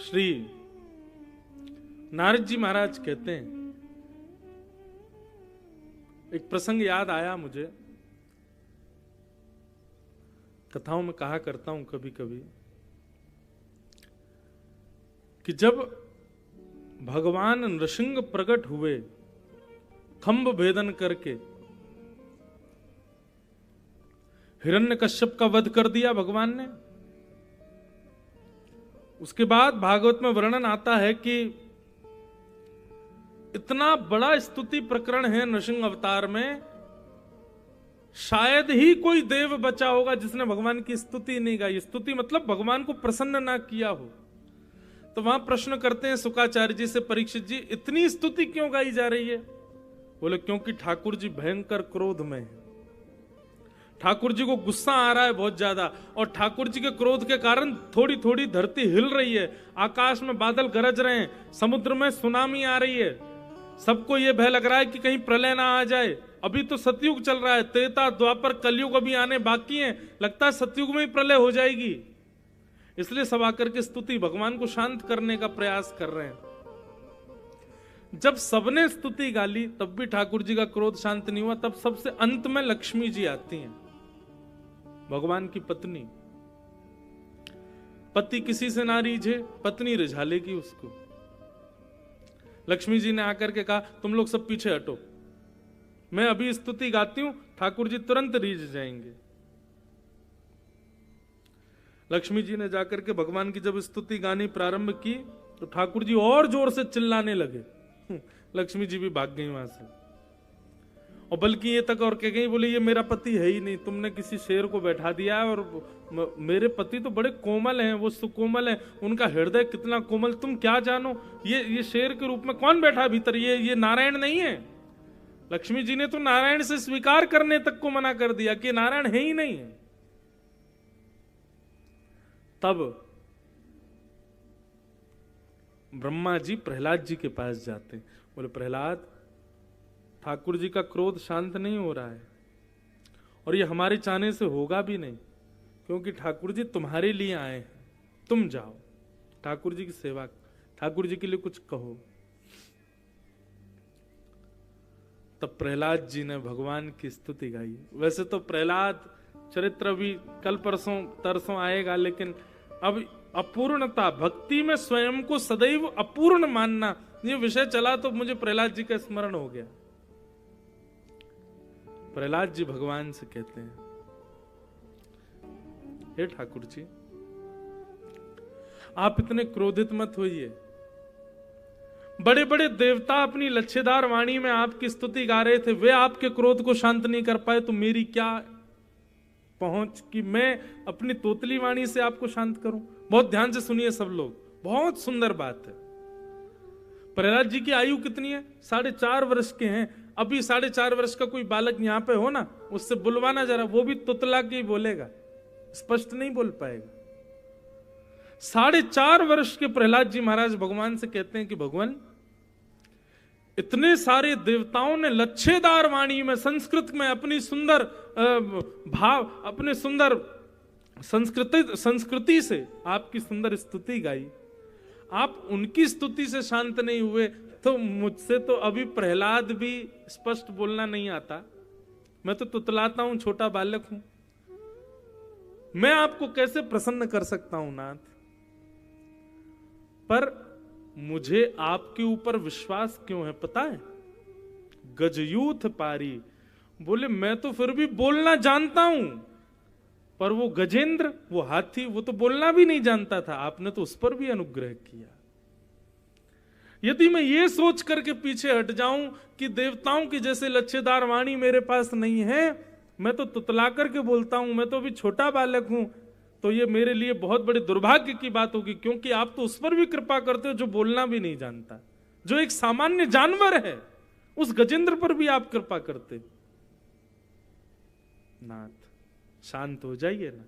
श्री नारद जी महाराज कहते हैं, एक प्रसंग याद आया मुझे, कथाओं में कहा करता हूं कभी कभी, कि जब भगवान नृसिंह प्रकट हुए खंभ भेदन करके, हिरण्यकश्यप का वध कर दिया भगवान ने। उसके बाद भागवत में वर्णन आता है कि इतना बड़ा स्तुति प्रकरण है नृसिंह अवतार में, शायद ही कोई देव बचा होगा जिसने भगवान की स्तुति नहीं गाई। स्तुति मतलब भगवान को प्रसन्न ना किया हो। तो वहां प्रश्न करते हैं शुकाचार्य जी से, परीक्षित जी इतनी स्तुति क्यों गाई जा रही है? बोले क्योंकि ठाकुर जी भयंकर क्रोध में है, ठाकुर जी को गुस्सा आ रहा है बहुत ज्यादा, और ठाकुर जी के क्रोध के कारण थोड़ी थोड़ी धरती हिल रही है, आकाश में बादल गरज रहे हैं, समुद्र में सुनामी आ रही है, सबको यह भय लग रहा है कि कहीं प्रलय ना आ जाए। अभी तो सतयुग चल रहा है, त्रेता द्वापर कलयुग अभी आने बाकी है, लगता है सतयुग में ही प्रलय हो जाएगी। इसलिए सब आकर के स्तुति भगवान को शांत करने का प्रयास कर रहे हैं। जब सबने स्तुति गाली तब भी ठाकुर जी का क्रोध शांत नहीं हुआ। तब सबसे अंत में लक्ष्मी जी आती हैं, भगवान की पत्नी। पति किसी से ना रीझे, पत्नी रिझा लेगी उसको। लक्ष्मी जी ने आकर के कहा, तुम लोग सब पीछे हटो, मैं अभी स्तुति गाती हूं, ठाकुर जी तुरंत रीझ जाएंगे। लक्ष्मी जी ने जाकर के भगवान की जब स्तुति गानी प्रारंभ की तो ठाकुर जी और जोर से चिल्लाने लगे। लक्ष्मी जी भी भाग गई वहां से, और बल्कि ये तक और कह गई, बोले ये मेरा पति है ही नहीं, तुमने किसी शेर को बैठा दिया है, और मेरे पति तो बड़े कोमल हैं, वो सुकोमल हैं, उनका हृदय कितना कोमल, तुम क्या जानो, ये शेर के रूप में कौन बैठा भीतर, ये नारायण नहीं है। लक्ष्मी जी ने तो नारायण से स्वीकार करने तक को मना कर दिया कि नारायण है ही नहीं है। तब ब्रह्मा जी प्रहलाद जी के पास जाते, बोले प्रहलाद, ठाकुर जी का क्रोध शांत नहीं हो रहा है, और ये हमारे चाहने से होगा भी नहीं, क्योंकि ठाकुर जी तुम्हारे लिए आए हैं, तुम जाओ ठाकुर जी की सेवा, ठाकुर जी के लिए कुछ कहो। तब प्रहलाद जी ने भगवान की स्तुति गाई। वैसे तो प्रहलाद चरित्र भी कल परसों तरसों आएगा, लेकिन अब अपूर्णता, भक्ति में स्वयं को सदैव अपूर्ण मानना, ये विषय चला तो मुझे प्रहलाद जी का स्मरण हो गया। प्रहलाद जी भगवान से कहते हैं, हे ठाकुर जी, आप इतने क्रोधित मत होइए। बड़े बड़े देवता अपनी लच्छेदार वाणी में आपकी स्तुति गा रहे थे, वे आपके क्रोध को शांत नहीं कर पाए, तो मेरी क्या पहुंच कि मैं अपनी तोतली वाणी से आपको शांत करूं। बहुत ध्यान से सुनिए सब लोग, बहुत सुंदर बात है। प्रहलाद जी की आयु कितनी है? 4.5 वर्ष के हैं। अभी 4.5 वर्ष का कोई बालक यहां पे हो ना, उससे बुलवाना जरा, वो भी तुतला के ही बोलेगा, स्पष्ट नहीं बोल पाएगा। 4.5 वर्ष के प्रहलाद जी महाराज भगवान से कहते हैं कि भगवान, इतने सारे देवताओं ने लच्छेदार वाणी में, संस्कृत में अपनी सुंदर भाव, अपने सुंदर संस्कृति से आपकी सुंदर स्तुति गाई, आप उनकी स्तुति से शांत नहीं हुए, तो मुझसे तो अभी प्रहलाद भी स्पष्ट बोलना नहीं आता, मैं तो तुतलाता हूं, छोटा बालक हूं, मैं आपको कैसे प्रसन्न कर सकता हूं नाथ। पर मुझे आपके ऊपर विश्वास क्यों है पता है? गजयूथ पारी, बोले मैं तो फिर भी बोलना जानता हूं, पर वो गजेंद्र, वो हाथी, वो तो बोलना भी नहीं जानता था, आपने तो उस पर भी अनुग्रह किया। यदि मैं ये सोच करके पीछे हट जाऊं कि देवताओं की जैसे लच्छेदार वाणी मेरे पास नहीं है, मैं तो तुतला करके बोलता हूं, मैं तो अभी छोटा बालक हूं, तो ये मेरे लिए बहुत बड़े दुर्भाग्य की बात होगी, क्योंकि आप तो उस पर भी कृपा करते हो जो बोलना भी नहीं जानता, जो एक सामान्य जानवर है, उस गजेंद्र पर भी आप कृपा करते। नाथ शांत हो जाइए ना।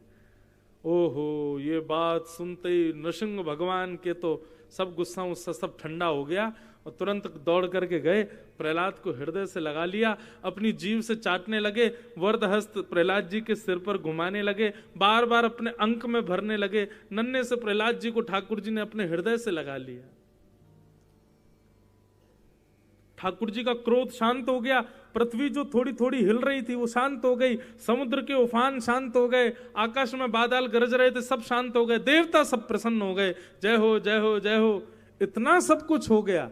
ओहो, ये बात सुनते ही नृसिंह भगवान के तो सब गुस्सा उससे सब ठंडा हो गया, और तुरंत दौड़ करके गए, प्रहलाद को हृदय से लगा लिया, अपनी जीभ से चाटने लगे, वरदहस्त प्रहलाद जी के सिर पर घुमाने लगे, बार बार अपने अंक में भरने लगे। नन्हे से प्रहलाद जी को ठाकुर जी ने अपने हृदय से लगा लिया। ठाकुर जी का क्रोध शांत हो गया, पृथ्वी जो थोड़ी थोड़ी हिल रही थी वो शांत हो गई, समुद्र के उफान शांत हो गए, आकाश में बादल गरज रहे थे सब शांत हो गए, देवता सब प्रसन्न हो गए, जय हो जय हो जय हो। इतना सब कुछ हो गया।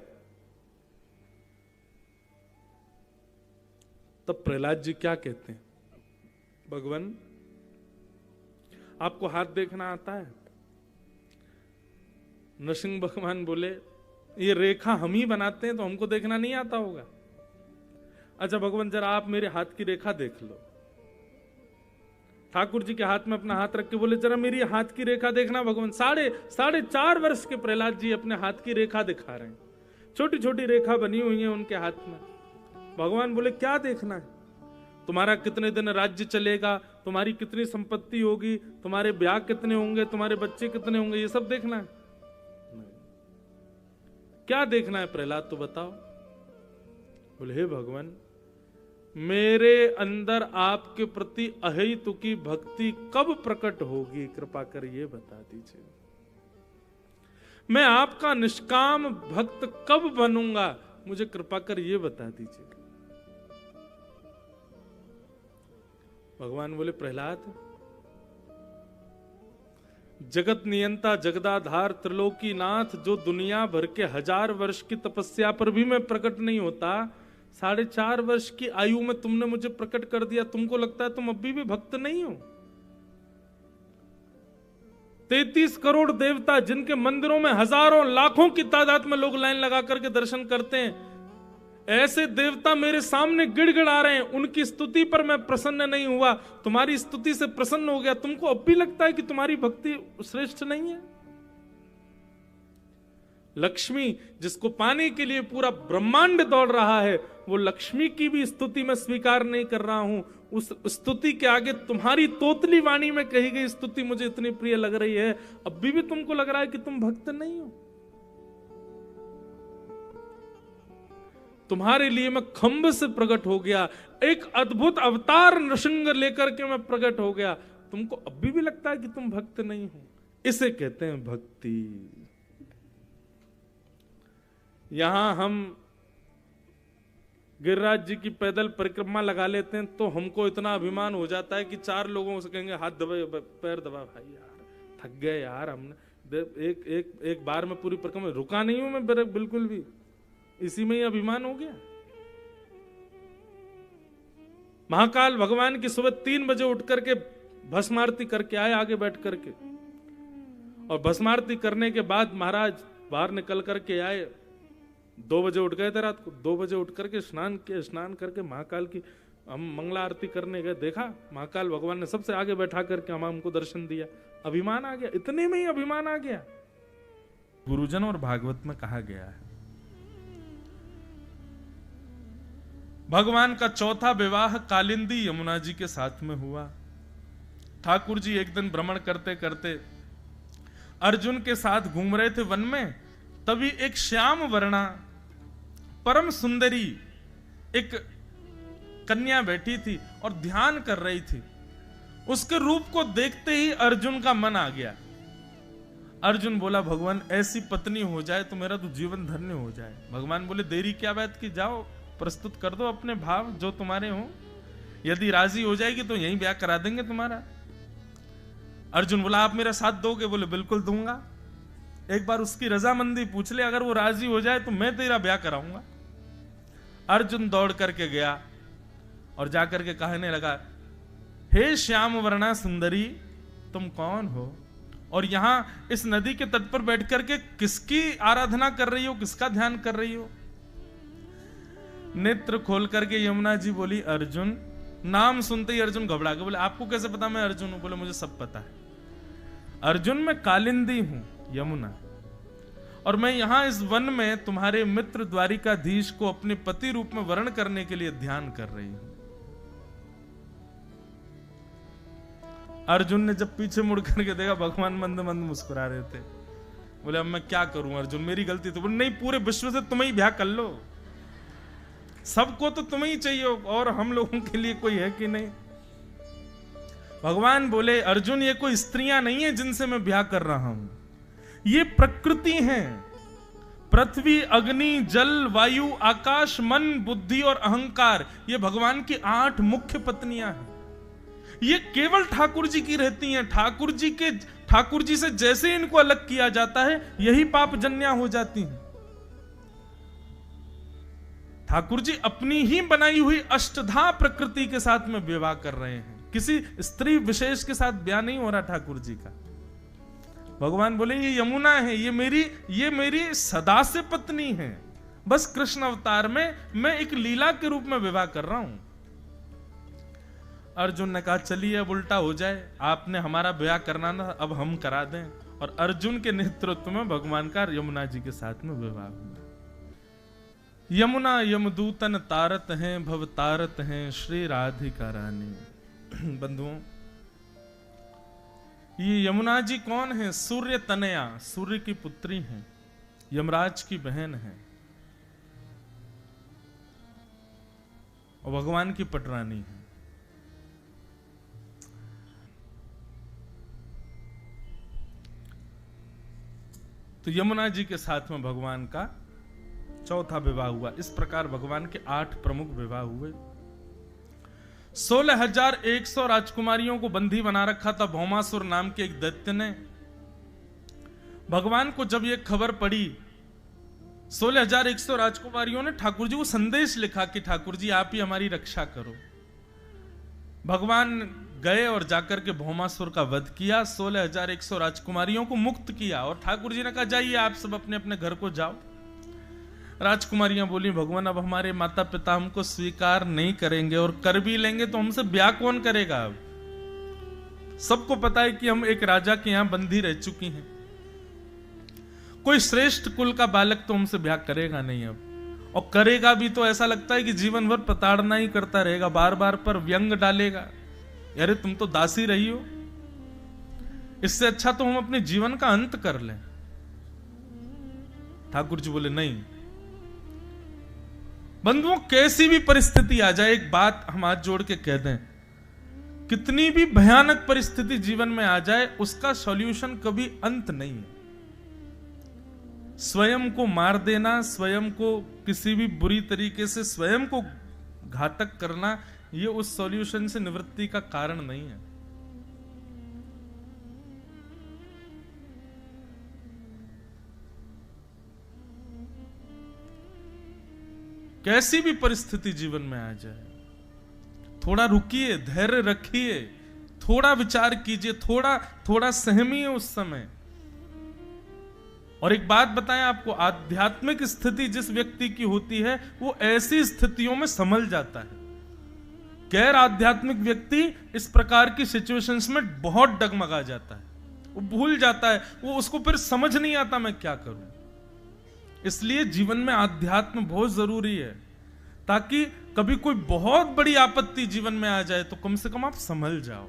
तब प्रहलाद जी क्या कहते हैं, भगवान आपको हाथ देखना आता है? नरसिंह भगवान बोले ये रेखा हम ही बनाते हैं तो हमको देखना नहीं आता होगा। अच्छा भगवान जरा आप मेरे हाथ की रेखा देख लो। ठाकुर जी के हाथ में अपना हाथ रख के बोले जरा मेरी हाथ की रेखा देखना। भगवान साढ़े 4.5 वर्ष के प्रहलाद जी अपने हाथ की रेखा दिखा रहे हैं, छोटी छोटी रेखा बनी हुई है उनके हाथ में। भगवान बोले क्या देखना है? तुम्हारा कितने दिन राज्य चलेगा, तुम्हारी कितनी संपत्ति होगी, तुम्हारे ब्याह कितने होंगे, तुम्हारे बच्चे कितने होंगे, ये सब देखना है? क्या देखना है प्रहलाद तो बताओ। बोले हे भगवान मेरे अंदर आपके प्रति अहेतुकी भक्ति कब प्रकट होगी, कृपा कर ये बता दीजिए। मैं आपका निष्काम भक्त कब बनूंगा, मुझे कृपा कर ये बता दीजिए। भगवान बोले प्रहलाद जगत नियंता जगदाधार त्रिलोकीनाथ जो दुनिया भर के 1000 वर्ष की तपस्या पर भी मैं प्रकट नहीं होता, 4.5 वर्ष की आयु में तुमने मुझे प्रकट कर दिया, तुमको लगता है तुम अभी भी भक्त नहीं हो? 33 करोड़ देवता जिनके मंदिरों में हजारों लाखों की तादाद में लोग लाइन लगा करके दर्शन करते हैं, ऐसे देवता मेरे सामने गिड़गिड़ा रहे हैं, उनकी स्तुति पर मैं प्रसन्न नहीं हुआ, तुम्हारी स्तुति से प्रसन्न हो गया, तुमको अब भी लगता है कि तुम्हारी भक्ति श्रेष्ठ नहीं है? लक्ष्मी जिसको पाने के लिए पूरा ब्रह्मांड दौड़ रहा है, वो लक्ष्मी की भी स्तुति मैं स्वीकार नहीं कर रहा हूं। उस स्तुति के आगे तुम्हारी तोतली वाणी में कही गई स्तुति मुझे इतनी प्रिय लग रही है, अब भी तुमको लग रहा है कि तुम भक्त नहीं हो। तुम्हारे लिए मैं खंभ से प्रकट हो गया, एक अद्भुत अवतार नृसिंह लेकर के मैं प्रकट हो गया, तुमको अभी भी लगता है कि तुम भक्त नहीं हो? इसे कहते हैं भक्ति। यहां हम गिरिराज जी की पैदल परिक्रमा लगा लेते हैं तो हमको इतना अभिमान हो जाता है कि 4 लोगों से कहेंगे हाथ दबाए पैर दबा, भाई यार थक गए यार, हमने एक बार में पूरी परिक्रमा रुका नहीं हूं मैं बिल्कुल भी, इसी में ही अभिमान हो गया। महाकाल भगवान की सुबह 3 बजे उठ करके भस्म आरती करके आए आगे बैठ करके, और भस्म आरती करने के बाद महाराज बाहर निकल करके आए, 2 बजे उठ गए थे रात को, 2 बजे उठ करके स्नान करके महाकाल की हम मंगला आरती करने गए, देखा महाकाल भगवान ने सबसे आगे बैठा करके हमको दर्शन दिया, अभिमान आ गया, इतने में ही अभिमान आ गया। गुरुजन और भागवत में कहा गया है भगवान का चौथा विवाह कालिंदी यमुना जी के साथ में हुआ। ठाकुर जी एक दिन भ्रमण करते करते अर्जुन के साथ घूम रहे थे वन में, तभी एक श्याम वर्णा परम सुंदरी एक कन्या बैठी थी और ध्यान कर रही थी। उसके रूप को देखते ही अर्जुन का मन आ गया। अर्जुन बोला भगवान ऐसी पत्नी हो जाए तो मेरा तो जीवन धन्य हो जाए। भगवान बोले देरी क्या बात की, जाओ प्रस्तुत कर दो अपने भाव जो तुम्हारे हो, यदि राजी हो जाएगी तो यहीं ब्याह करा देंगे तुम्हारा। अर्जुन बोला आप मेरा साथ दोगे? बोले बिल्कुल दूंगा, एक बार उसकी रजामंदी पूछ ले, अगर वो राजी हो जाए तो मैं तेरा ब्याह कराऊंगा। अर्जुन दौड़ करके गया और जाकर के कहने लगा हे श्याम वर्णा सुंदरी तुम कौन हो, और यहां इस नदी के तट पर बैठ करके किसकी आराधना कर रही हो, किसका ध्यान कर रही हो? नेत्र खोल करके यमुना जी बोली अर्जुन। नाम सुनते ही अर्जुन घबरा गए, बोले आपको कैसे पता मैं अर्जुन हूं? बोले मुझे सब पता है अर्जुन, मैं कालिंदी हूं यमुना, और मैं यहां इस वन में तुम्हारे मित्र द्वारिकाधीश को अपने पति रूप में वर्ण करने के लिए ध्यान कर रही हूं। अर्जुन ने जब पीछे मुड़ करके देखा भगवान मंद मंद मुस्कुरा रहे थे, बोले अब मैं क्या करूं अर्जुन, मेरी गलती तो। बोले नहीं, पूरे विश्व से तुम ही ब्याह कर लो, सबको तो तुम ही चाहिए और हम लोगों के लिए कोई है कि नहीं। भगवान बोले अर्जुन ये कोई स्त्रियां नहीं है जिनसे मैं ब्याह कर रहा हूं, ये प्रकृति है। पृथ्वी, अग्नि, जल, वायु, आकाश, मन, बुद्धि और अहंकार, ये भगवान की 8 मुख्य पत्नियां हैं। ये केवल ठाकुर जी की रहती हैं। ठाकुर जी से जैसे इनको अलग किया जाता है यही पाप जन्या हो जाती हैं। ठाकुर जी अपनी ही बनाई हुई अष्टधा प्रकृति के साथ में विवाह कर रहे हैं, किसी स्त्री विशेष के साथ ब्याह नहीं हो रहा ठाकुर जी का। भगवान बोले ये यमुना है, ये मेरी सदा से पत्नी है, बस कृष्ण अवतार में मैं एक लीला के रूप में विवाह कर रहा हूं। अर्जुन ने कहा चलिए अब उल्टा हो जाए, आपने हमारा ब्याह करना ना, अब हम करा दें। और अर्जुन के नेतृत्व में भगवान का यमुना जी के साथ में विवाह हुआ। यमुना यमदूतन तारत हैं, भव तारत हैं श्री राधिका रानी। बंधुओं, ये यमुना जी कौन है? सूर्य तनया, सूर्य की पुत्री हैं, यमराज की बहन है और भगवान की पटरानी है। तो यमुना जी के साथ में भगवान का चौथा विवाह हुआ। इस प्रकार भगवान के 8 प्रमुख विवाह हुए। 16,100 राजकुमारियों को बंदी बना रखा था भौमासुर नाम के एक दैत्य ने। भगवान को जब यह खबर पड़ी, 16,100 राजकुमारियों ने ठाकुर जी को संदेश लिखा कि ठाकुर जी आप ही हमारी रक्षा करो। भगवान गए और जाकर के भौमासुर का वध किया, 16,100 राजकुमारियों को मुक्त किया और ठाकुर जी ने कहा जाइए आप सब अपने अपने घर को जाओ। राजकुमारियां बोली भगवान अब हमारे माता पिता हमको स्वीकार नहीं करेंगे और कर भी लेंगे तो हमसे ब्याह कौन करेगा। अब सबको पता है कि हम एक राजा के यहां बंदी रह चुकी हैं, कोई श्रेष्ठ कुल का बालक तो हमसे ब्याह करेगा नहीं अब, और करेगा भी तो ऐसा लगता है कि जीवन भर प्रताड़ना ही करता रहेगा, बार बार पर व्यंग डालेगा, अरे तुम तो दासी रही हो, इससे अच्छा तो हम अपने जीवन का अंत कर लें। ठाकुर जी बोले नहीं। बंधुओं, कैसी भी परिस्थिति आ जाए, एक बात हम हाथ जोड़ के कह दें, कितनी भी भयानक परिस्थिति जीवन में आ जाए उसका सॉल्यूशन कभी अंत नहीं है। स्वयं को मार देना, स्वयं को किसी भी बुरी तरीके से स्वयं को घातक करना, ये उस सॉल्यूशन से निवृत्ति का कारण नहीं है। कैसी भी परिस्थिति जीवन में आ जाए, थोड़ा रुकिए, धैर्य रखिए, थोड़ा विचार कीजिए, थोड़ा सहमिए उस समय। और एक बात बताएं आपको, आध्यात्मिक स्थिति जिस व्यक्ति की होती है वो ऐसी स्थितियों में संभल जाता है। गैर आध्यात्मिक व्यक्ति इस प्रकार की सिचुएशंस में बहुत डगमगा जाता है, वो भूल जाता है, वो उसको फिर समझ नहीं आता मैं क्या करूं। इसलिए जीवन में आध्यात्म बहुत जरूरी है, ताकि कभी कोई बहुत बड़ी आपत्ति जीवन में आ जाए तो कम से कम आप संभल जाओ।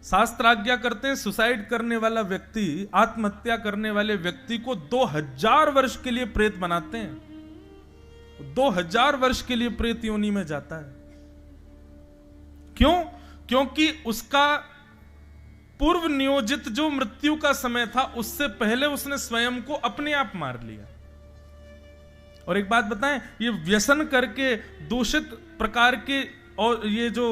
शास्त्र आज्ञा करते हैं सुसाइड करने वाला व्यक्ति, आत्महत्या करने वाले व्यक्ति को 2000 वर्ष के लिए प्रेत बनाते हैं। 2000 वर्ष के लिए प्रेत योनि में जाता है। क्यों? क्योंकि उसका पूर्व नियोजित जो मृत्यु का समय था उससे पहले उसने स्वयं को अपने आप मार लिया। और एक बात बताएं, ये व्यसन करके दूषित प्रकार के और ये जो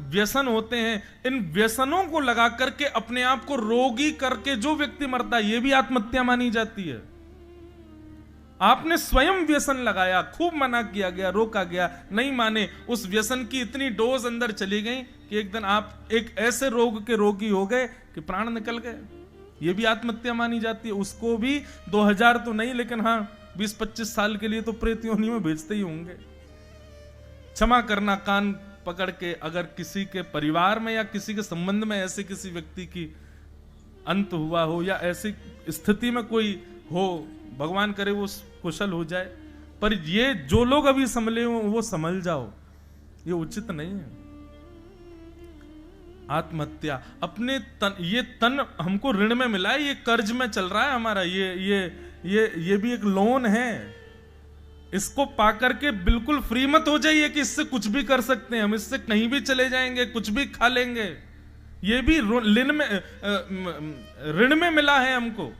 व्यसन होते हैं, इन व्यसनों को लगा करके अपने आप को रोगी करके जो व्यक्ति मरता है, ये भी आत्महत्या मानी जाती है। आपने स्वयं व्यसन लगाया, खूब मना किया गया, रोका गया, नहीं माने, उस व्यसन की इतनी डोज अंदर चली गई कि एक दिन आप एक ऐसे रोग के रोगी हो गए कि प्राण निकल गए, ये भी आत्महत्या मानी जाती है। उसको भी 2000 तो नहीं, लेकिन हाँ 20-25 साल के लिए तो प्रेत योनि में भेजते ही होंगे। क्षमा करना, कान पकड़ के, अगर किसी के परिवार में या किसी के संबंध में ऐसे किसी व्यक्ति की अंत हुआ हो या ऐसी स्थिति में कोई हो, भगवान करे वो कुशल हो जाए, पर ये जो लोग अभी संभले हो वो संभल जाओ, ये उचित नहीं है। आत्महत्या, अपने तन, ये तन हमको ऋण में मिला है, ये कर्ज में चल रहा है हमारा, ये भी एक लोन है। इसको पाकर के बिल्कुल फ्री मत हो जाइए कि इससे कुछ भी कर सकते हैं हम, इससे कहीं भी चले जाएंगे, कुछ भी खा लेंगे। ये भी ऋण में मिला है हमको।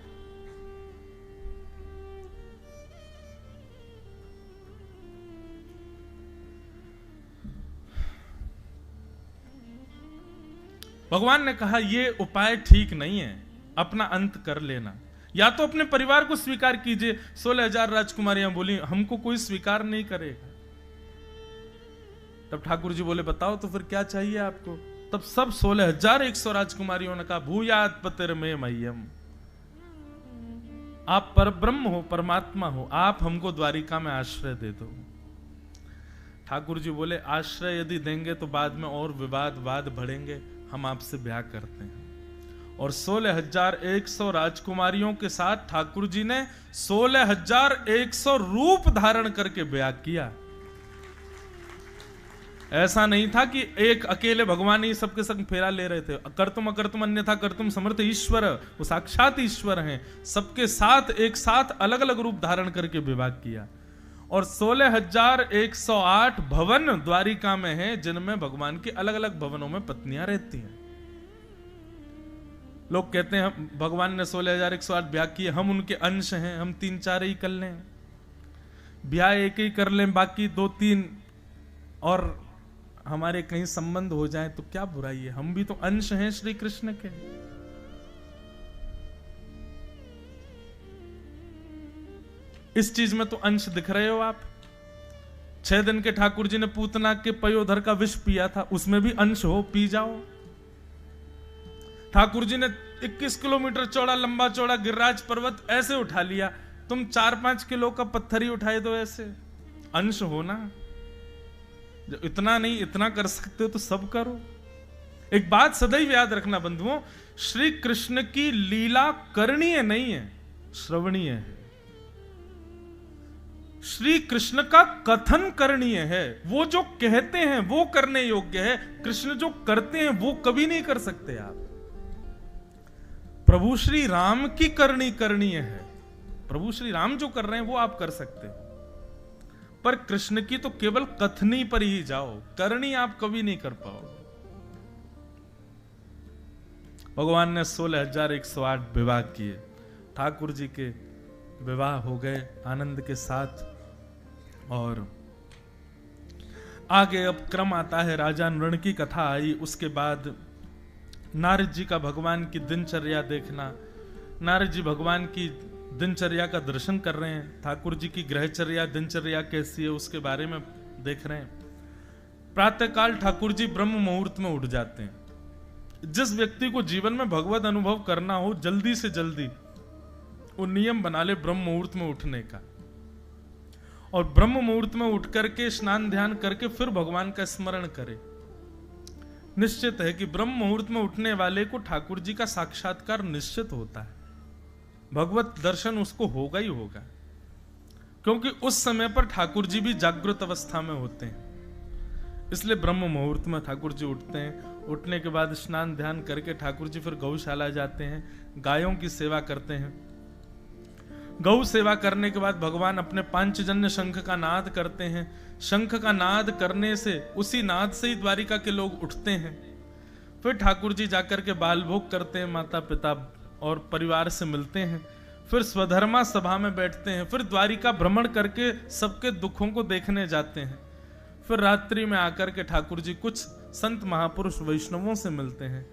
भगवान ने कहा ये उपाय ठीक नहीं है, अपना अंत कर लेना, या तो अपने परिवार को स्वीकार कीजिए। 16,000 राजकुमारियां बोली हमको कोई स्वीकार नहीं करेगा। तब ठाकुर जी बोले बताओ तो फिर क्या चाहिए आपको? तब सब 16,100 राजकुमारियों ने कहा भूयात पतिर में मह्यम, आप परब्रह्म हो, परमात्मा हो, आप हमको द्वारिका में आश्रय दे दो। ठाकुर जी बोले आश्रय यदि देंगे तो बाद में और वाद बढ़ेंगे, हम आपसे ब्याह करते हैं। और 16,100 राजकुमारियों के साथ ठाकुर जी ने 16,100 रूप धारण करके ब्याह किया। ऐसा नहीं था कि एक अकेले भगवान ही सबके संग फेरा ले रहे थे। कर्तुम अकर्तुम अन्यथा कर्तुम समर्थ ईश्वर, वो साक्षात ईश्वर हैं, सबके साथ एक साथ अलग अलग रूप धारण करके विवाह किया। और 16,108 भवन द्वारिका में हैं, जिनमें भगवान की अलग अलग भवनों में पत्नियां रहती हैं। लोग कहते हैं भगवान ने 16,108 ब्याह किए, हम उनके अंश हैं, हम 3-4 ही कर लें, ब्याह एक ही कर लें, बाकी 2-3 और हमारे कहीं संबंध हो जाए तो क्या बुराई है, हम भी तो अंश हैं श्री कृष्ण के। इस चीज में तो अंश दिख रहे हो आप। 6 दिन के ठाकुर जी ने पूतना के पयोधर का विष पिया था, उसमें भी अंश हो, पी जाओ। ठाकुर जी ने 21 किलोमीटर चौड़ा लंबा चौड़ा गिरिराज पर्वत ऐसे उठा लिया, तुम 4-5 किलो का पत्थर ही उठाए दो, ऐसे अंश हो ना। जो इतना नहीं इतना कर सकते हो तो सब करो। एक बात सदैव याद रखना बंधुओं, श्री कृष्ण की लीला करणीय नहीं है, श्रवणीय है। श्री कृष्ण का कथन करणीय है, वो जो कहते हैं वो करने योग्य है। कृष्ण जो करते हैं वो कभी नहीं कर सकते आप। प्रभु श्री राम की करनी करणीय है, प्रभु श्री राम जो कर रहे हैं वो आप कर सकते हो, पर कृष्ण की तो केवल कथनी पर ही जाओ, करनी आप कभी नहीं कर पाओगे। भगवान ने 16,108 विवाह किए, ठाकुर जी के विवाह हो गए आनंद के साथ। और आगे अब क्रम आता है, राजा नृण की कथा आई, उसके बाद नारद जी का भगवान की दिनचर्या देखना। नारद जी भगवान की दिनचर्या का दर्शन कर रहे हैं, ठाकुर जी की ग्रहचर्या दिनचर्या कैसी है उसके बारे में देख रहे हैं। प्रातःकाल ठाकुर जी ब्रह्म मुहूर्त में उठ जाते हैं। जिस व्यक्ति को जीवन में भगवत अनुभव करना हो, जल्दी से जल्दी वो नियम बना ले ब्रह्म मुहूर्त में उठने का, और ब्रह्म मुहूर्त में उठ करके स्नान ध्यान करके फिर भगवान का स्मरण करे। निश्चित है कि ब्रह्म मुहूर्त में उठने वाले को ठाकुर जी का साक्षात्कार निश्चित होता है, भगवत दर्शन उसको होगा ही होगा, क्योंकि उस समय पर ठाकुर जी भी जागृत अवस्था में होते हैं। इसलिए ब्रह्म मुहूर्त में ठाकुर जी उठते हैं। उठने के बाद स्नान ध्यान करके ठाकुर जी फिर गौशाला जाते हैं, गायों की सेवा करते हैं। गौ सेवा करने के बाद भगवान अपने पांचजन्य शंख का नाद करते हैं। शंख का नाद करने से, उसी नाद से ही द्वारिका के लोग उठते हैं। फिर ठाकुर जी जाकर के बाल भोग करते हैं, माता पिता और परिवार से मिलते हैं, फिर स्वधर्मा सभा में बैठते हैं, फिर द्वारिका भ्रमण करके सबके दुखों को देखने जाते हैं। फिर रात्रि में आकर के ठाकुर जी कुछ संत महापुरुष वैष्णवों से मिलते हैं,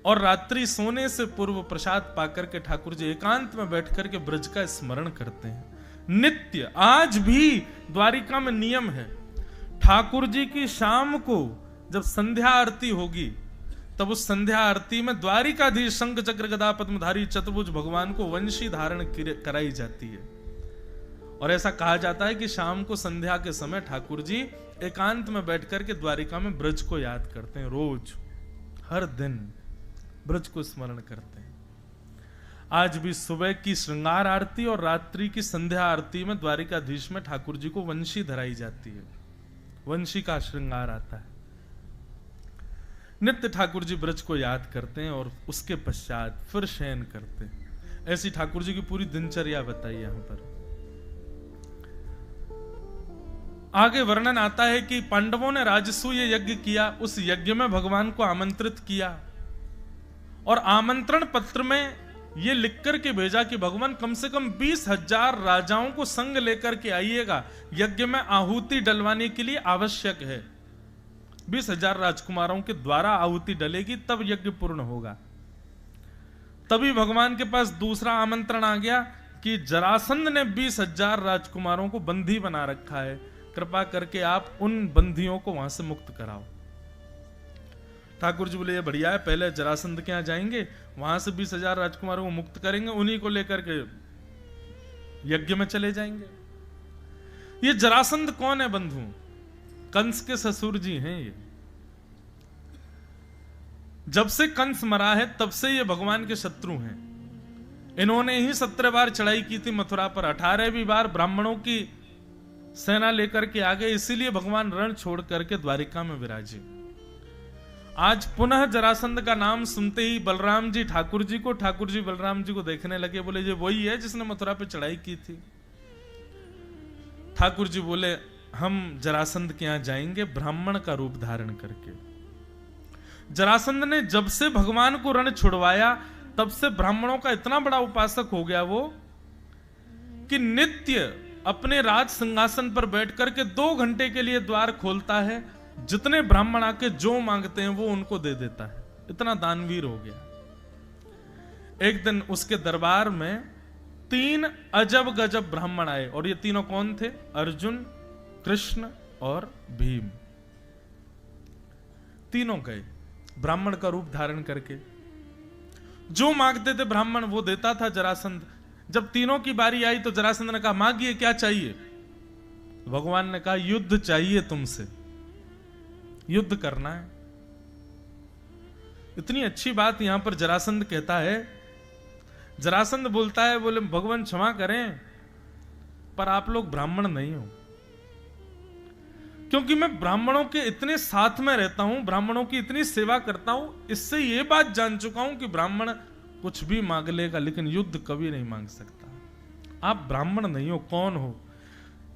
और रात्रि सोने से पूर्व प्रसाद पाकर के ठाकुर जी एकांत में बैठ करके ब्रज का स्मरण करते हैं। नित्य आज भी द्वारिका में नियम है, ठाकुर जी की शाम को जब संध्या आरती होगी, तब उस संध्या आरती में द्वारिकाधीश शंख चक्र गदा पद्मधारी चतुर्भुज भगवान को वंशी धारण कराई जाती है। और ऐसा कहा जाता है कि शाम को संध्या के समय ठाकुर जी एकांत में बैठ करके द्वारिका में ब्रज को याद करते हैं। रोज हर दिन ब्रज को स्मरण करते हैं। आज भी सुबह की श्रृंगार आरती और रात्रि की संध्या आरती में द्वारिकाधीश में ठाकुर जी को वंशी धराई जाती है, वंशी का श्रृंगार आता है। नित्य ठाकुर जी ब्रज को याद करते हैं और उसके पश्चात फिर शयन करते हैं। ऐसी ठाकुर जी की पूरी दिनचर्या बताई यहां पर। आगे वर्णन आता है कि पांडवों ने राजसूय यज्ञ किया, उस यज्ञ में भगवान को आमंत्रित किया और आमंत्रण पत्र में यह लिखकर के भेजा कि भगवान कम से कम 20,000 राजाओं को संग लेकर के आइएगा, यज्ञ में आहुति डलवाने के लिए आवश्यक है। 20,000 राजकुमारों के द्वारा आहुति डलेगी तब यज्ञ पूर्ण होगा। तभी भगवान के पास दूसरा आमंत्रण आ गया कि जरासंध ने 20,000 राजकुमारों को बंदी बना रखा है, कृपा करके आप उन बंदियों को वहां से मुक्त कराओ। ठाकुर जी बोले ये बढ़िया है, पहले जरासंध के यहां जाएंगे, वहां से 20,000 राजकुमारों को मुक्त करेंगे, उन्हीं को लेकर के यज्ञ में चले जाएंगे। ये जरासंध कौन है बंधु? कंस के ससुर जी हैं ये। जब से कंस मरा है तब से ये भगवान के शत्रु हैं। इन्होंने ही 17 बार चढ़ाई की थी मथुरा पर, 18वीं बार ब्राह्मणों की सेना लेकर के आ गए, इसीलिए भगवान रण छोड़ करके द्वारिका में विराजे। आज पुनः जरासंध का नाम सुनते ही बलराम जी ठाकुर जी बलराम जी को देखने लगे, बोले ये वही है जिसने मथुरा पे चढ़ाई की थी। ठाकुर जी बोले हम जरासंध के यहां जाएंगे ब्राह्मण का रूप धारण करके। जरासंध ने जब से भगवान को रण छुड़वाया तब से ब्राह्मणों का इतना बड़ा उपासक हो गया वो कि नित्य अपने राज सिंहासन पर बैठ करके 2 घंटे के लिए द्वार खोलता है, जितने ब्राह्मण आके जो मांगते हैं वो उनको दे देता है। इतना दानवीर हो गया। एक दिन उसके दरबार में 3 अजब गजब ब्राह्मण आए, और ये तीनों कौन थे? अर्जुन, कृष्ण और भीम। तीनों गए ब्राह्मण का रूप धारण करके, जो मांगते थे ब्राह्मण वो देता था जरासंध। जब तीनों की बारी आई तो जरासंध ने कहा मांगिए क्या चाहिए? भगवान ने कहा युद्ध चाहिए तुमसे, युद्ध करना है। इतनी अच्छी बात यहां पर जरासंध कहता है। जरासंध बोलता है, बोले भगवान क्षमा करें पर आप लोग ब्राह्मण नहीं हो, क्योंकि मैं ब्राह्मणों के इतने साथ में रहता हूं, ब्राह्मणों की इतनी सेवा करता हूं, इससे यह बात जान चुका हूं कि ब्राह्मण कुछ भी मांग लेगा लेकिन युद्ध कभी नहीं मांग सकता। आप ब्राह्मण नहीं हो, कौन हो?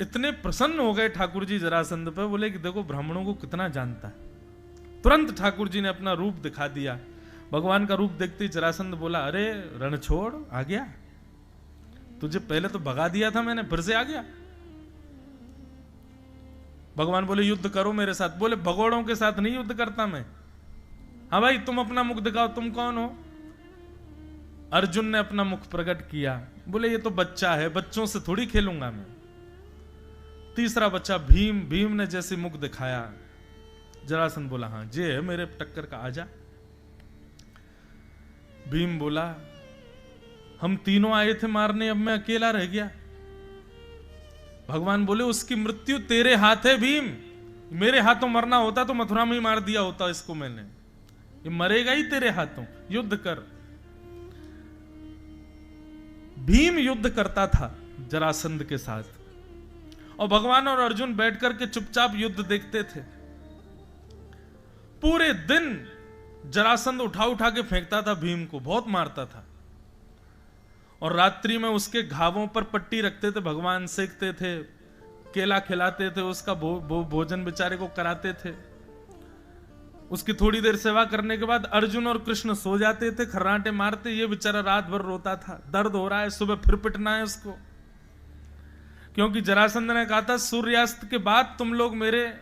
इतने प्रसन्न हो गए ठाकुर जी जरासंध पे, बोले कि देखो ब्राह्मणों को कितना जानता है। तुरंत ठाकुर जी ने अपना रूप दिखा दिया। भगवान का रूप देखते ही जरासंध बोला, अरे रण छोड़, आ गया? तुझे पहले तो भगा दिया था मैंने, फिर से आ गया? भगवान बोले युद्ध करो मेरे साथ। बोले भगोड़ों के साथ नहीं युद्ध करता मैं। हाँ भाई तुम अपना मुख दिखाओ, तुम कौन हो? अर्जुन ने अपना मुख प्रकट किया, बोले ये तो बच्चा है, बच्चों से थोड़ी खेलूंगा मैं। तीसरा बच्चा भीम, भीम ने जैसे मुख दिखाया, जरासंध बोला हाँ जे है मेरे टक्कर का, आजा। भीम बोला हम तीनों आए थे मारने, अब मैं अकेला रह गया। भगवान बोले उसकी मृत्यु तेरे हाथ है भीम, मेरे हाथों मरना होता तो मथुरा में ही मार दिया होता इसको मैंने, ये मरेगा ही तेरे हाथों, युद्ध कर। भीम युद्ध करता था जरासंध के साथ, और भगवान और अर्जुन बैठ करके चुपचाप युद्ध देखते थे। पूरे दिन जरासंध उठा उठा के फेंकता था भीम को, बहुत मारता था, और रात्रि में उसके घावों पर पट्टी रखते थे भगवान, सेकते थे, केला खिलाते थे, उसका भोजन बेचारे को कराते थे। उसकी थोड़ी देर सेवा करने के बाद अर्जुन और कृष्ण सो जाते थे, खर्राटे मारते, ये बेचारा रात भर रोता था, दर्द हो रहा है, सुबह फिर पिटना है उसको। क्योंकि जरासंध ने कहा था सूर्यास्त के बाद तुम लोग मेरे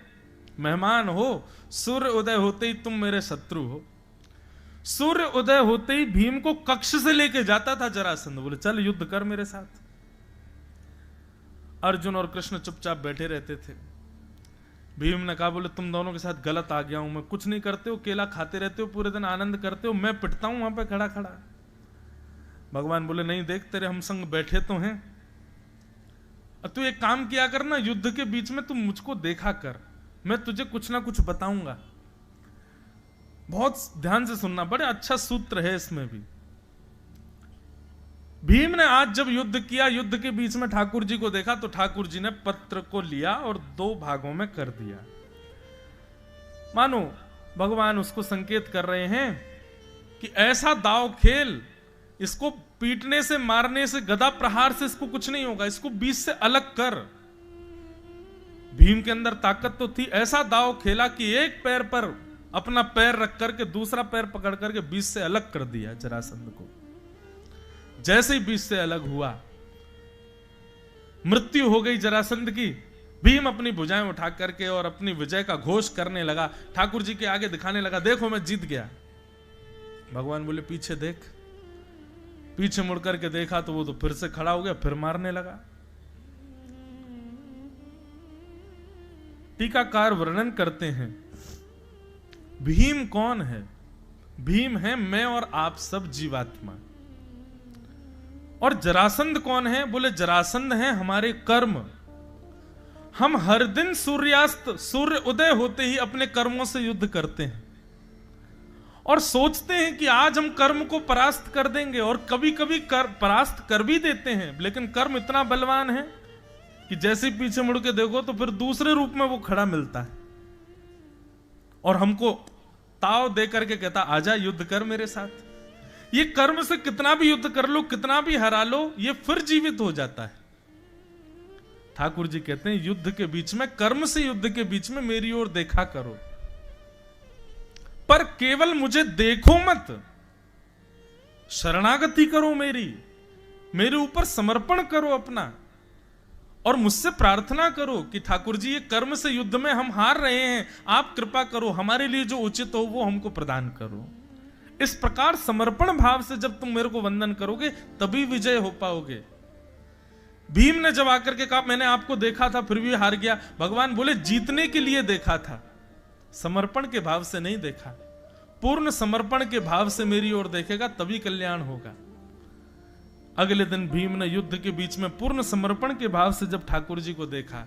मेहमान हो, सूर्य उदय होते ही तुम मेरे शत्रु हो। सूर्य उदय होते ही भीम को कक्ष से लेके जाता था जरासंध, बोले चल युद्ध कर मेरे साथ। अर्जुन और कृष्ण चुपचाप बैठे रहते थे। भीम ने कहा बोले तुम दोनों के साथ गलत आ गया हूं मैं, कुछ नहीं करते हो, केला खाते रहते हो, पूरे दिन आनंद करते हो, मैं पिटता हूं वहां पे खड़ा खड़ा। भगवान बोले नहीं देख तेरे हम संग बैठे तो हैं, तू एक काम किया कर ना, युद्ध के बीच में तू मुझको देखा कर, मैं तुझे कुछ ना कुछ बताऊंगा। बहुत ध्यान से सुनना, बड़े अच्छा सूत्र है इसमें भी। भीम ने आज जब युद्ध किया, युद्ध के बीच में ठाकुर जी को देखा तो ठाकुर जी ने पत्र को लिया और 2 भागों में कर दिया। मानो भगवान उसको संकेत कर रहे हैं कि ऐसा दांव खेल, इसको पीटने से, मारने से, गदा प्रहार से इसको कुछ नहीं होगा, इसको बीच से अलग कर। भीम के अंदर ताकत तो थी, ऐसा दांव खेला कि एक पैर पर अपना पैर रख करके दूसरा पैर पकड़ करके बीच से अलग कर दिया जरासंध को। जैसे ही बीच से अलग हुआ, मृत्यु हो गई जरासंध की। भीम अपनी भुजाएं उठा करके और अपनी विजय का घोष करने लगा, ठाकुर जी के आगे दिखाने लगा, देखो मैं जीत गया। भगवान बोले पीछे देख। पीछे मुड़ करके देखा तो वो तो फिर से खड़ा हो गया, फिर मारने लगा। टीकाकार वर्णन करते हैं, भीम कौन है? भीम है मैं और आप सब जीवात्मा। और जरासंध कौन है? बोले जरासंध है हमारे कर्म। हम हर दिन सूर्यास्त, सूर्य उदय होते ही अपने कर्मों से युद्ध करते हैं और सोचते हैं कि आज हम कर्म को परास्त कर देंगे, और कभी कभी परास्त कर भी देते हैं, लेकिन कर्म इतना बलवान है कि जैसे ही पीछे मुड़ के देखो तो फिर दूसरे रूप में वो खड़ा मिलता है और हमको ताव दे करके कहता आजा युद्ध कर मेरे साथ। ये कर्म से कितना भी युद्ध कर लो, कितना भी हरा लो, ये फिर जीवित हो जाता है। ठाकुर जी कहते हैं युद्ध के बीच में, कर्म से युद्ध के बीच में मेरी ओर देखा करो, पर केवल मुझे देखो मत, शरणागति करो, मेरे ऊपर समर्पण करो अपना, और मुझसे प्रार्थना करो कि ठाकुर जी ये कर्म से युद्ध में हम हार रहे हैं, आप कृपा करो, हमारे लिए जो उचित हो वो हमको प्रदान करो। इस प्रकार समर्पण भाव से जब तुम मेरे को वंदन करोगे तभी विजय हो पाओगे। भीम ने जब आकर के कहा मैंने आपको देखा था फिर भी हार गया, भगवान बोले जीतने के लिए देखा था, समर्पण के भाव से नहीं देखा। पूर्ण समर्पण के भाव से मेरी ओर देखेगा तभी कल्याण होगा। अगले दिन भीम ने युद्ध के बीच में पूर्ण समर्पण के भाव से जब ठाकुर जी को देखा,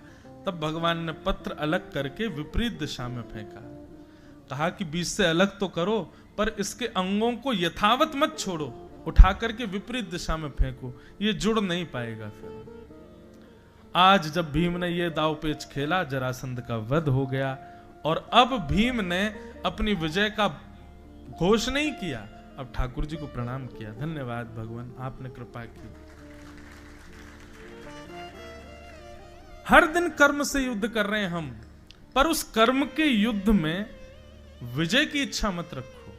तब भगवान ने पत्र अलग करके विपरीत दिशा में फेंका। कहा कि बीच से अलग तो करो, पर इसके अंगों को यथावत मत छोड़ो, उठा करके विपरीत दिशा में फेंको, ये जुड़ नहीं पाएगा। फिर आज जब भीम ने ये दाव पेच खेला, जरासंध का वध हो गया, और अब भीम ने अपनी विजय का घोष नहीं किया, अब ठाकुर जी को प्रणाम किया, धन्यवाद भगवान आपने कृपा की। हर दिन कर्म से युद्ध कर रहे हैं हम, पर उस कर्म के युद्ध में विजय की इच्छा मत रखो,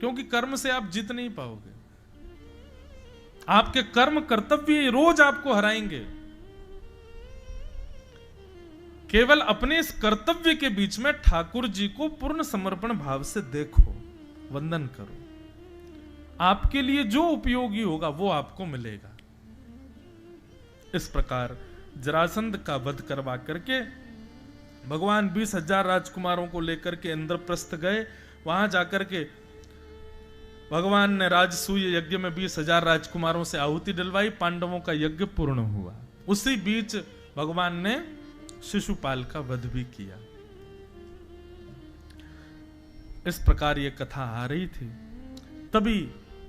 क्योंकि कर्म से आप जीत नहीं पाओगे। आपके कर्म कर्तव्य रोज आपको हराएंगे। केवल अपने इस कर्तव्य के बीच में ठाकुर जी को पूर्ण समर्पण भाव से देखो, वंदन करो, आपके लिए जो उपयोगी होगा वो आपको मिलेगा। इस प्रकार जरासंध का वध करवा करके भगवान 20,000 राजकुमारों को लेकर के इंद्रप्रस्थ गए। वहां जाकर के भगवान ने राजसूय यज्ञ में 20,000 राजकुमारों से आहुति डलवाई, पांडवों का यज्ञ पूर्ण हुआ। उसी बीच भगवान ने शिशुपाल का वध भी किया। इस प्रकार यह कथा आ रही थी, तभी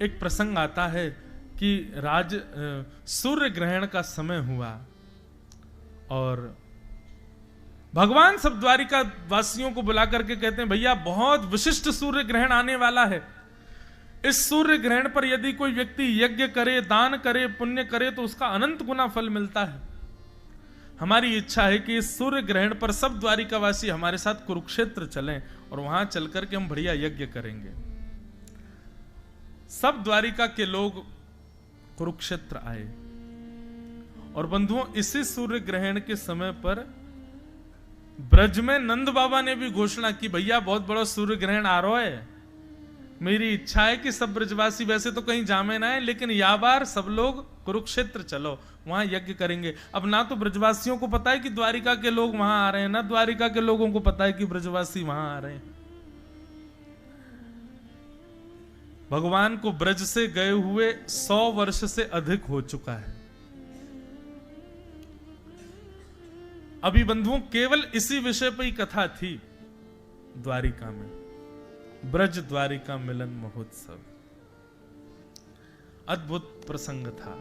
एक प्रसंग आता है कि सूर्य ग्रहण का समय हुआ और भगवान सब द्वारिका वासियों को बुला करके कहते हैं भैया बहुत विशिष्ट सूर्य ग्रहण आने वाला है। इस सूर्य ग्रहण पर यदि कोई व्यक्ति यज्ञ करे, दान करे, पुण्य करे तो उसका अनंत गुना फल मिलता है। हमारी इच्छा है कि इस सूर्य ग्रहण पर सब द्वारिकावासी हमारे साथ कुरुक्षेत्र चलें और वहां चलकर के हम बढ़िया यज्ञ करेंगे। सब द्वारिका के लोग कुरुक्षेत्र आए और बंधुओं इसी सूर्य ग्रहण के समय पर ब्रज में नंद बाबा ने भी घोषणा की भैया बहुत बड़ा सूर्य ग्रहण आ रहा है, मेरी इच्छा है कि सब ब्रजवासी वैसे तो कहीं जामे ना है, लेकिन या बार सब लोग कुरुक्षेत्र चलो, वहां यज्ञ करेंगे। अब ना तो ब्रजवासियों को पता है कि द्वारिका के लोग वहां आ रहे हैं, ना द्वारिका के लोगों को पता है कि ब्रजवासी वहां आ रहे हैं। भगवान को ब्रज से गए हुए 100 वर्ष से अधिक हो चुका है। अभी बंधुओं केवल इसी विषय पर ही कथा थी द्वारिका में, ब्रज द्वारिका मिलन महोत्सव। अद्भुत प्रसंग था,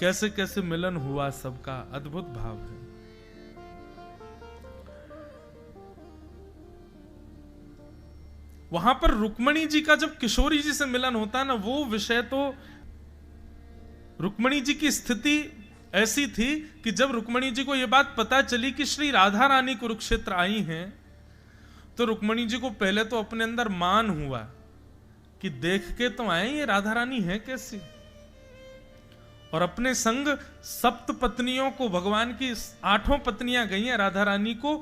कैसे कैसे मिलन हुआ सबका, अद्भुत भाव है। वहां पर रुक्मणी जी का जब किशोरी जी से मिलन होता है ना, वो विषय तो रुक्मणी जी की स्थिति ऐसी थी कि जब रुक्मणी जी को यह बात पता चली कि श्री राधा रानी कुरुक्षेत्र आई हैं, तो रुक्मणी जी को पहले तो अपने अंदर मान हुआ कि देख के तो आए ये राधा रानी है कैसी, और अपने संग सप्त पत्नियों को, भगवान की 8 पत्नियां गई हैं राधा रानी को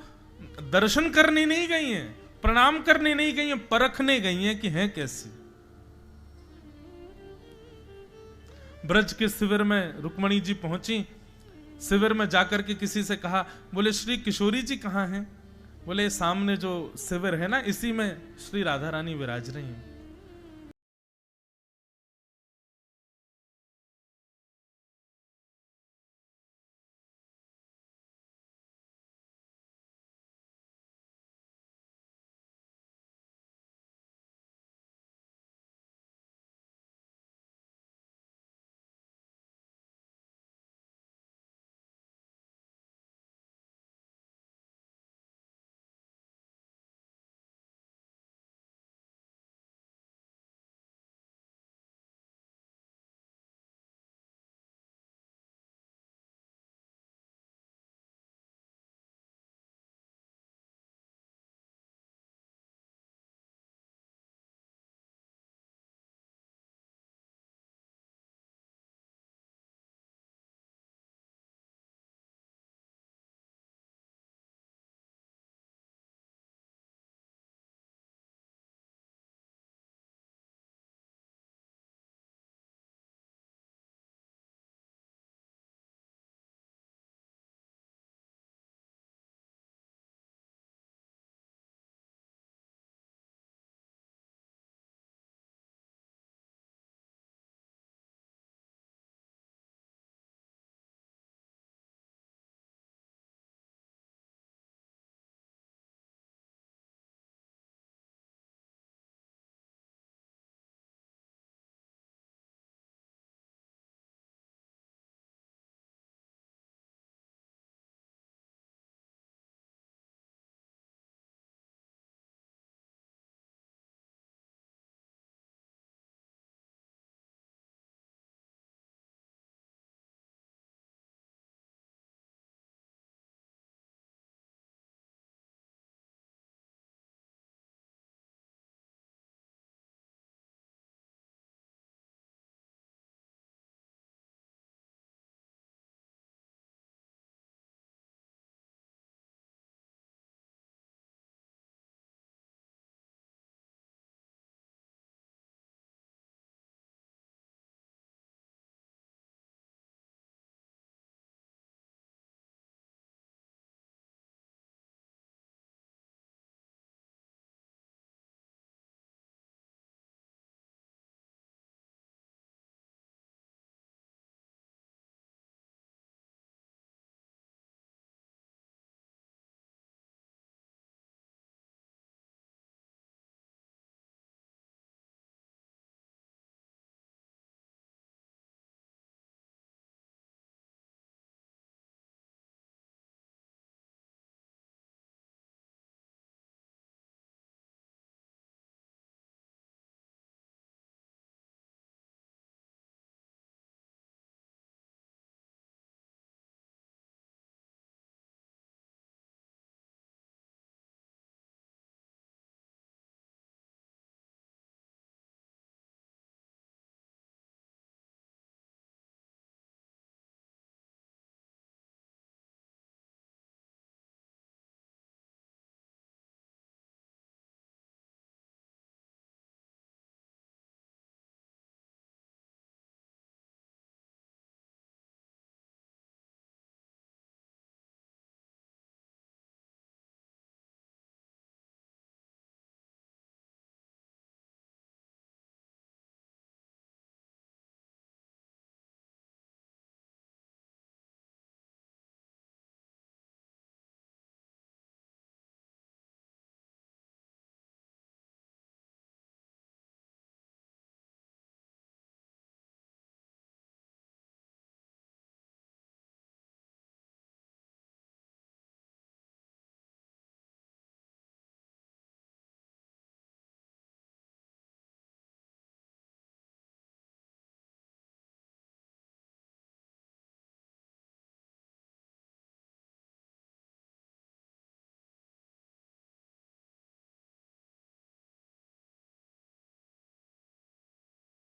दर्शन करने नहीं गई हैं, प्रणाम करने नहीं गई हैं, परखने गई हैं कि हैं कैसी। ब्रज के शिविर में रुक्मणी जी पहुंची, शिविर में जाकर के किसी से कहा, बोले श्री किशोरी जी कहां हैं? बोले सामने जो शिविर है ना, इसी में श्री राधा रानी विराज रही हैं।